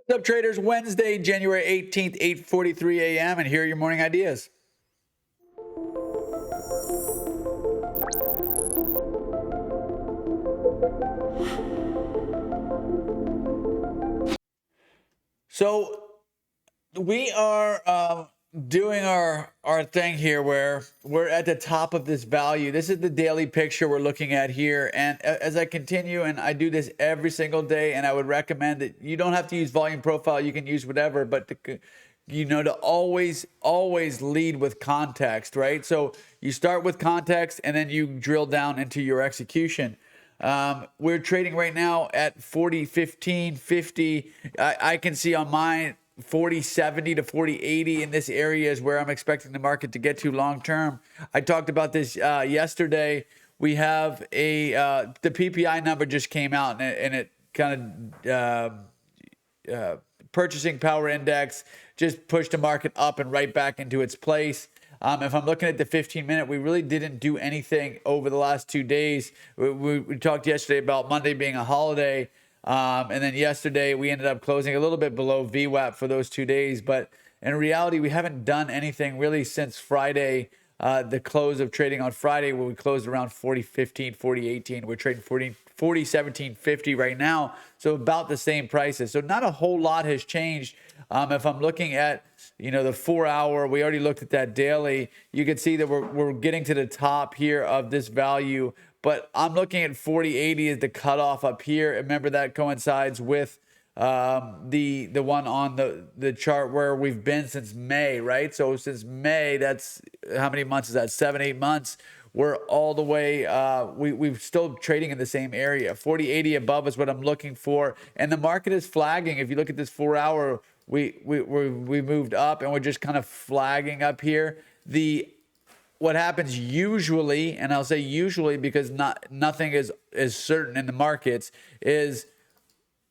What's up, traders? Wednesday, January 18th, 8:43 a.m. And here are your morning ideas. So we are doing our thing here where we're at the top of this value. This is the daily picture we're looking at here. And as I continue, and I do this every single day, and I would recommend that you don't have to use volume profile. You can use whatever, but to always lead with context, right? So you start with context and then you drill down into your execution. We're trading right now at 40.15, 50. I can see on mine 40.70 to 40.80 in this area is where I'm expecting the market to get to long term. I talked about this yesterday. We have the PPI number just came out, and it kind of purchasing power index just pushed the market up and right back into its place. If I'm looking at the 15-minute, we really didn't do anything over the last 2 days. We talked yesterday about Monday being a holiday. And then yesterday, we ended up closing a little bit below VWAP for those 2 days. But in reality, we haven't done anything really since Friday, the close of trading on Friday, where we closed around 40.15, 40.18. We're trading 40.17.50 right now. So about the same prices. So not a whole lot has changed. If I'm looking at the 4 hour, we already looked at that daily. You can see that we're getting to the top here of this value, but I'm looking at 40.80 as the cutoff up here. Remember that coincides with the one on the chart where we've been since May, right? So since May, that's how many months is that? 7-8 months. We're all the way, we're still trading in the same area. 40.80 above is what I'm looking for. And the market is flagging. If you look at this 4 hour, we moved up and we're just kind of flagging up here. What happens usually, and I'll say usually because nothing is certain in the markets, is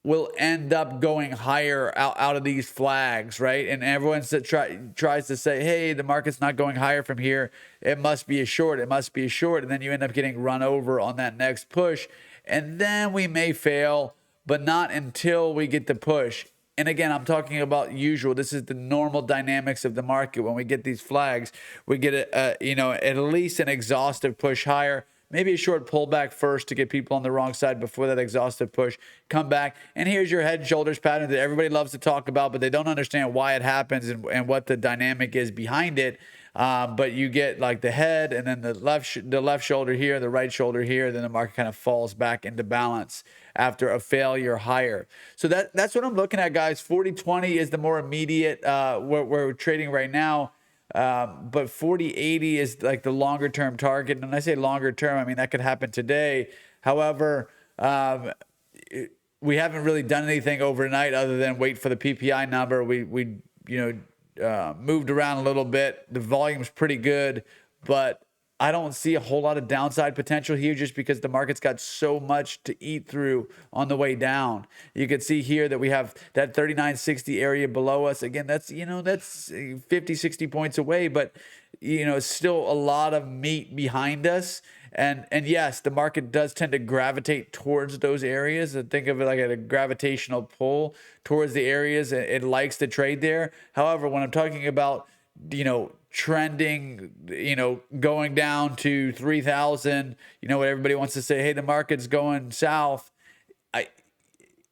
we'll end up going higher out of these flags, right? And everyone tries to say, hey, the market's not going higher from here. It must be a short. It must be a short. And then you end up getting run over on that next push. And then we may fail, but not until we get the push. And again, I'm talking about usual. This is the normal dynamics of the market. When we get these flags, we get at least an exhaustive push higher. Maybe a short pullback first to get people on the wrong side before that exhaustive push. Come back. And here's your head and shoulders pattern that everybody loves to talk about, but they don't understand why it happens and what the dynamic is behind it. But you get like the head and then the left shoulder here, the right shoulder here. Then the market kind of falls back into balance after a failure higher. So that's what I'm looking at, guys. 40.20 is the more immediate where we're trading right now. But 40.80 is like the longer term target. And when I say longer term, I mean that could happen today. However, we haven't really done anything overnight other than wait for the PPI number. We moved around a little bit. The volume's pretty good, but I don't see a whole lot of downside potential here just because the market's got so much to eat through on the way down. You can see here that we have that 39.60 area below us. Again, that's 50, 60 points away, but still a lot of meat behind us. And yes, the market does tend to gravitate towards those areas. Think of it like a gravitational pull towards the areas it likes to trade there. However, when I'm talking about, trending, going down to 3,000, what everybody wants to say, hey, the market's going south.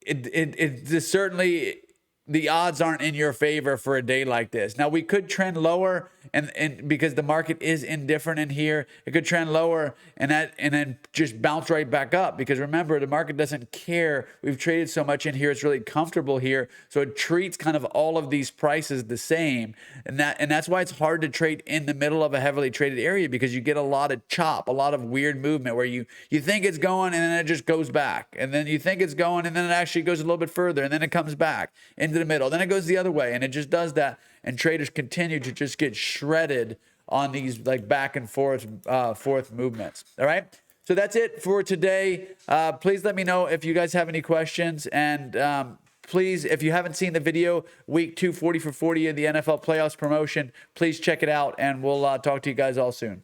It certainly, the odds aren't in your favor for a day like this. Now we could trend lower and because the market is indifferent in here, it could trend lower and then just bounce right back up because remember, the market doesn't care. We've traded so much in here. It's really comfortable here. So it treats kind of all of these prices the same. And that's why it's hard to trade in the middle of a heavily traded area because you get a lot of chop, a lot of weird movement where you think it's going and then it just goes back. And then you think it's going and then it actually goes a little bit further and then it comes back into the middle. Then it goes the other way and it just does that. And traders continue to just get shredded on these like back and forth movements. All right. So that's it for today. Please let me know if you guys have any questions. And please, if you haven't seen the video, week 2, 40 for 40 of the NFL playoffs promotion, please check it out. And we'll talk to you guys all soon.